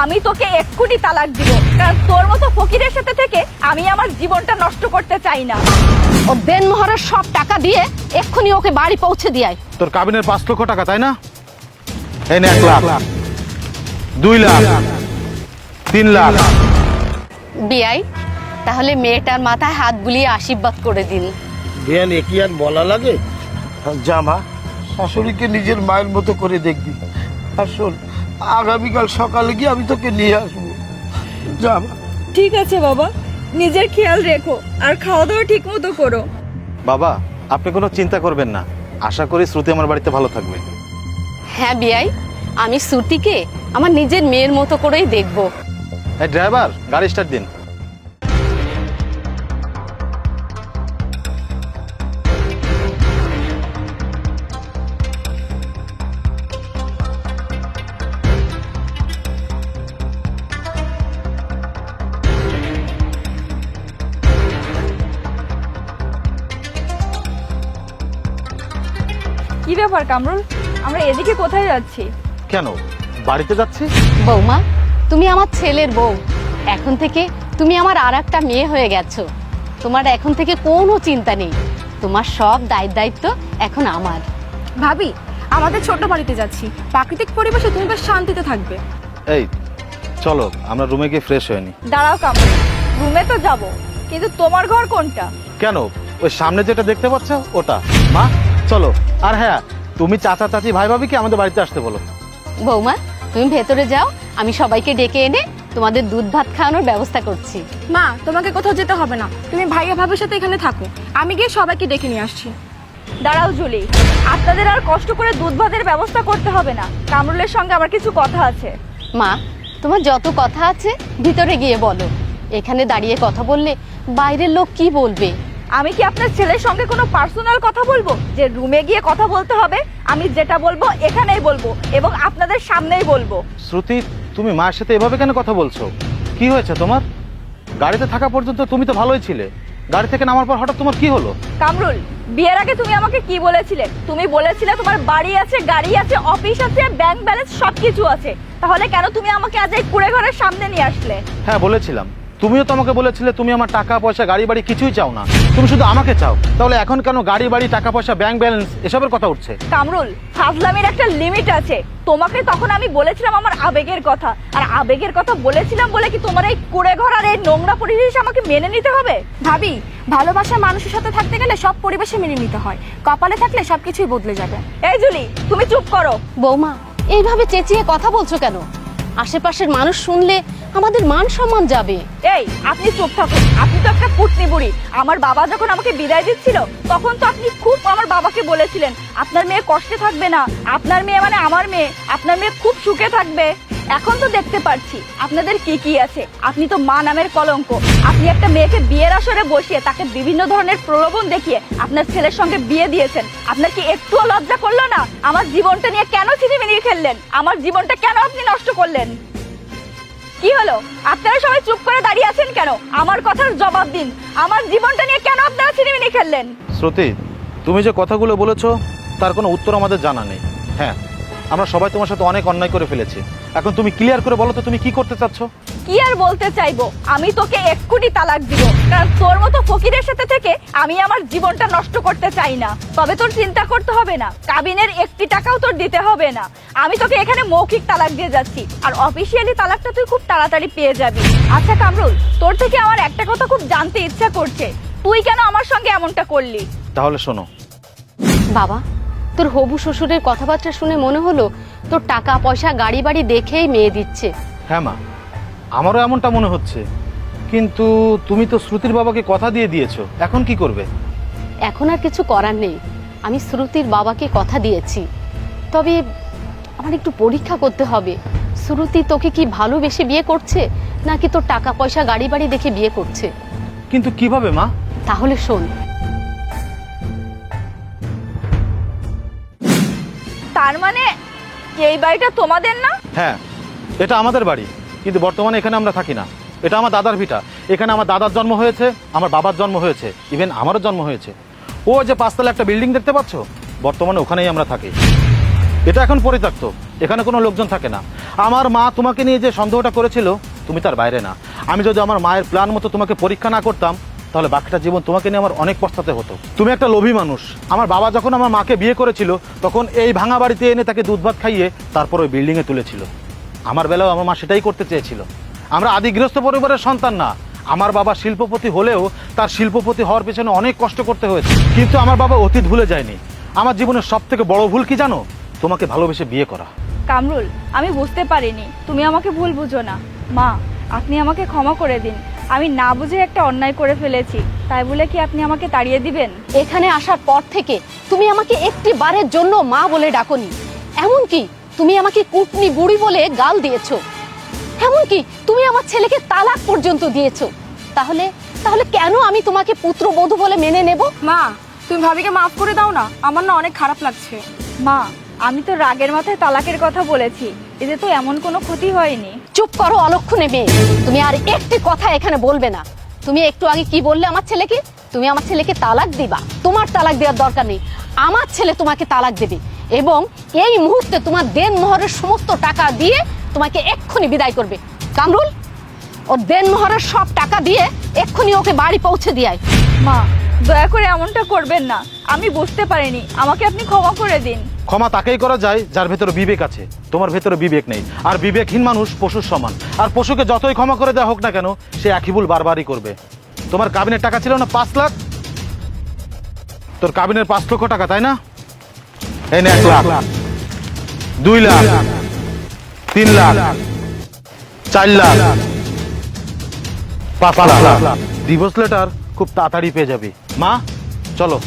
আমি তোকে এক্ষুনি তালাক দিব, কারণ তোর মতো ফকিরের সাথে থেকে আমি আমার জীবনটা নষ্ট করতে চাই না। ও বেন মোহরের সব টাকা দিয়ে এক্ষুনি ওকে বাড়ি পৌঁছে দিয়াই। তোর কাবিনের 5 লক্ষ টাকা, তাই না? এই নে 1 লাখ, 2 লাখ, 3 লাখ। বিয়াই, তাহলে মেয়েটার মাথায় হাত বুলিয়ে আশীর্বাদ করে দিন। বিয়ান এ কি আর বলা লাগে? জামা, শাশুড়িকে নিজের মায়ের মতো করে দেখবি। আর শোন, আগামীকাল সকালে গিয়ে আমি তোকে নিয়ে আসবো। জামা। ঠিক আছে বাবা, নিজের খেয়াল রেখো আর খাওয়া দাওয়া ঠিক মতো করো। বাবা, আপনি কোনো চিন্তা করবেন না, আশা করি শ্রুতি আমার বাড়িতে ভালো থাকবে। হ্যাঁ বিয়াই, আমি শ্রুতিকে আমার নিজের মেয়ের মতো করেই দেখবো। এই ড্রাইভার, গাড়ি স্টার্ট দিন। কি ব্যাপার কামরুল, আমরা এদিকে কোথায় যাচ্ছি? কেন, বাড়িতে যাচ্ছি। বৌমা, তুমি আমার ছেলের বউ। এখন থেকে তুমি আমার আর একটা মেয়ে হয়ে গেছো। তোমার এখন থেকে কোনো চিন্তা নেই, তোমার সব দায়িত্ব এখন আমার। ভাবি, আমাদের ছোট বাড়িতে যাচ্ছি, প্রাকৃতিক পরিবেশে তুমি বেশ শান্তিতে থাকবে। এই চলো, আমরা রুমে গিয়ে ফ্রেশ হয়ে নি। দাঁড়াও কামরুল, রুমে তো যাব, কিন্তু তোমার ঘর কোনটা? কেন, ওই সামনে যেটা দেখতে পাচ্ছ ওটা। মা চলো। আর হ্যাঁ, তুমি চাচা চাচি ভাই ভাবিকে আমাদের বাড়িতে আসতে বলো। বৌমা, তুমি ভেতরে যাও, আমি সবাইকে ডেকে এনে তোমাদের দুধ ভাত খাওয়ানোর ব্যবস্থা করছি। মা, তোমাকে কোথাও যেতে হবে না, তুমি ভাইয়া ভাবির সাথে এখানে থাকো, আমি গিয়ে সবাইকে ডেকে নিয়ে আসছি। দাঁড়াও জুলি, আপনাদের আর কষ্ট করে দুধ ভাতের ব্যবস্থা করতে হবে না, কামরুলের সঙ্গে আমার কিছু কথা আছে। মা, তোমার যত কথা আছে ভিতরে গিয়ে বলো। এখানে দাঁড়িয়ে কথা বললে বাইরের লোক কি বলবে? আমি কি আপনার ছেলের সঙ্গে কোনো পার্সোনাল কথা বলবো যে রুমে গিয়ে কথা বলতে হবে? আমি যেটা বলবো এখানেই বলবো এবং আপনাদের সামনেই বলবো। শ্রুতি, তুমি মায়ের সাথে এভাবে কেন কথা বলছো? কি হয়েছে তোমার? গাড়িতে থাকা পর্যন্ত তুমি তো ভালোই ছিলে, গাড়ি থেকে নামার পর হঠাৎ তোমার কি হলো? কামরুল, বিয়ের আগে তুমি আমাকে কি বলেছিলে? তুমি বলেছিলে তোমার বাড়ি আছে, গাড়ি আছে, অফিস আছে, ব্যাংক ব্যালেন্স সবকিছু আছে। তাহলে কেন তুমি আমাকে আজ এই কুড়ে ঘরের সামনে নিয়ে আসলে? হ্যাঁ বলেছিলাম, তুমিও তো আমাকে বলেছিলে তুমি আমার টাকা পয়সা গাড়ি বাড়ি কিছুই চাও না, তুমি শুধু আমাকে চাও। তাহলে এখন কেন গাড়ি বাড়ি, টাকা পয়সা, ব্যাংক ব্যালেন্স এসবের কথা উঠছে? কামরুল, ফাজলামির একটা লিমিট আছে। তোমাকে তখন আমি বলেছিলাম আমার আবেগের কথা, আর আবেগের কথা বলেছিলাম বলে কি তোমার এই কুড়ে ঘর আর এই নোংরা পরিবেশ আমাকে মেনে নিতে হবে? ভাবি, ভালোবাসা মানুষের সাথে থাকতে গেলে সব পরিবেশে মেনে নিতে হয়, কপালে থাকলে সবকিছুই বদলে যাবে। এই জুলি, তুমি চুপ করো। বৌমা, এইভাবে চেঁচিয়ে কথা বলছো কেন? আশেপাশের মানুষ শুনলে আমাদের মান সম্মান যাবে। এই, আপনি চুপ থাকুন, আপনি তো একটা কুটনি বুড়ি। আমার বাবা যখন আমাকে বিদায় দিচ্ছিল তখন তো আপনি খুব আমার বাবাকে বলেছিলেন আপনার মেয়ে কষ্টে থাকবে না, আপনার মেয়ে মানে আমার মেয়ে, আপনার মেয়ে খুব সুখে থাকবে। এখন তো দেখতে পাচ্ছি আপনাদের কি কি আছে। আপনি তো মা নামের কলঙ্ক। আপনি একটা মেয়েকে বিয়ের আসরে বসিয়ে তাকে বিভিন্ন ধরনের প্রলোভন দেখিয়ে আপনার ছেলের সঙ্গে বিয়ে দিয়েছেন। আপনার কি একটুও লজ্জা করলো না? আমার জীবনটা নিয়ে কেন ছিনিমিনি খেললেন? আমার জীবনটা কেন আপনি নষ্ট করলেন? কি হলো, আপনারা সবাই চুপ করে দাঁড়িয়ে আছেন কেন? আমার কথার জবাব দিন। আমার জীবনটা নিয়ে কেন আপনারা ছিনিমিনি খেললেন? শ্রুতি, তুমি যে কথাগুলো বলেছো তার কোনো উত্তর আমাদের জানা নেই। হ্যাঁ, আমরা সবাই তোমার সাথে অনেক অন্যায় করে ফেলেছি। এখন তুমি ক্লিয়ার করে বলো তো তুমি কি করতে চাচ্ছ? কি আর বলতে চাইবো, আমি তোকে এক্ষুনি তালাক দিব, কারণ তোর মতো ফকিরের সাথে থেকে আমি আমার জীবনটা নষ্ট করতে চাই না। তবে তোর চিন্তা করতে হবে না, কাবিনের 1টি টাকাও তোর দিতে হবে না। আমি তোকে এখানে মৌখিক তালাক দিয়ে যাচ্ছি, আর অফিসিয়ালি তালাকটা তুই খুব তাড়াতাড়ি পেয়ে যাবি। আচ্ছা কামরুল, তোর থেকে আমার একটা কথা খুব জানতে ইচ্ছা করছে, তুই কেন আমার সঙ্গে এমনটা করলি? তাহলে শোনো। বাবা, তোর হবু শ্বশুরের কথাবার্তা শুনে মনে হলো তোর টাকা পয়সা গাড়ি বাড়ি দেখেই মেয়ে দিচ্ছে। হ্যাঁ মা, আমারও এমনটা মনে হচ্ছে, কিন্তু তুমি তো শ্রুতির বাবাকে কথা দিয়ে দিয়েছো, এখন কি করবে? এখন আর কিছু করার নেই, আমি শ্রুতির বাবাকে কথা দিয়েছি। তবে আমার একটু পরীক্ষা করতে হবে, শ্রুতি তোকে কি ভালোবেসে বিয়ে করছে নাকি তোর টাকা পয়সা গাড়ি বাড়ি দেখে বিয়ে করছে। কিন্তু কিভাবে মা? তাহলে শোন। তার মানে এই বাড়িটা তোমাদের না? হ্যাঁ, এটা আমাদের বাড়ি, কিন্তু বর্তমানে এখানে আমরা থাকি না। এটা আমার দাদার ভিটা, এখানে আমার দাদার জন্ম হয়েছে, আমার বাবার জন্ম হয়েছে, ইভেন আমারও জন্ম হয়েছে। ও যে 5তলা একটা বিল্ডিং দেখতে পাচ্ছ, বর্তমানে ওখানেই আমরা থাকি। এটা এখন পরিত্যক্ত, এখানে কোনো লোকজন থাকে না। আমার মা তোমাকে নিয়ে যে সন্দেহটা করেছিল তুমি তার বাইরে না। আমি যদি আমার মায়ের প্ল্যান মতো তোমাকে পরীক্ষা না করতাম তাহলে বাকিটা জীবন তোমাকে নিয়ে আমার অনেক পস্তাতে হতো। তুমি একটা লোভী মানুষ। আমার বাবা যখন আমার মাকে বিয়ে করেছিল তখন এই ভাঙা বাড়িতে এনে তাকে দুধ ভাত খাইয়ে তারপর ওই বিল্ডিংয়ে তুলেছিল। আমার বেলাও আমার মা সেটাই করতে চেয়েছিল। আমরা আদি গৃহস্থ পরিবারের সন্তান না। আমার বাবা শিল্পপতি হলেও তার শিল্পপতি হওয়ার পেছনে অনেক কষ্ট করতে হয়েছে। কিন্তু আমার বাবা অতীত ভুলে যায়নি। আমার জীবনের সব থেকে বড় ভুল কি জানো? তোমাকে ভালোবেসে বিয়ে করা। কামরুল, আমি বুঝতে পারিনি, তুমি আমাকে ভুল বুঝো না। মা, আপনি আমাকে ক্ষমা করে দিন। আমি না বুঝে একটা অন্যায় করে ফেলেছি, তাই বলে কি আপনি আমাকে তাড়িয়ে দিবেন? এখানে আসার পর থেকে তুমি আমাকে একটি বারের জন্য মা বলে ডাকোনি। এমনকি তুমি আমাকে কুটনি বুড়ি বলে গাল দিয়েছো। এমনকি তুমি আমার ছেলেকে তালাক পর্যন্ত দিয়েছো। তাহলে তাহলে কেন আমি তোমাকে পুত্রবধূ বলে মেনে নেব? মা, তুমি ভাবিকে মাফ করে দাও না, আমার না অনেক খারাপ লাগছে। মা, আমি তো রাগের মাথায় তালাকের কথা বলেছি, এতে তো এমন কোনো ক্ষতি হয়নি। চুপ করো অলক্ষণে মেয়ে, তুমি আর একটি কথা এখানে বলবে না। তুমি একটু আগে কি বললে আমার ছেলেকে? তুমি আমার ছেলেকে তালাক দিবা। তোমার তালাক দেওয়ার দরকার নেই, আমার ছেলে তোমাকে তালাক দেবে এবং এই মুহূর্তে তোমার দেনমোহরের সমস্ত টাকা দিয়ে তোমাকে এক্ষুনি বিদায় করবে। কামরুল, ওর দেনমোহরের সব টাকা দিয়ে এক্ষুনি ওকে বাড়ি পৌঁছে দিয়ায়। মা, দয়া করে এমনটা করবেন না, আমি বুঝতে পারিনি, আমাকে আপনি ক্ষমা করে দিন। ক্ষমা তাকেই করা যায় যার ভেতরে বিবেক আছে। তোমার ভেতরে বিবেক নেই, আর বিবেকহীন মানুষ পশুর সমান। আর পশুকে যতই ক্ষমা করে দেওয়া হোক না কেন, সে একই ভুল বারবারই করবে। তোমার কাবিনের টাকা ছিল না 5 লাখ? তোর কাবিনের 5 লক্ষ টাকা, তাই না? এই নে 1 লাখ, 2 লাখ, 3 লাখ, 4 লাখ, 5 লাখ। ডিভোর্স লেটার খুব তাড়াতাড়ি পেয়ে যাবি। মা, চলো।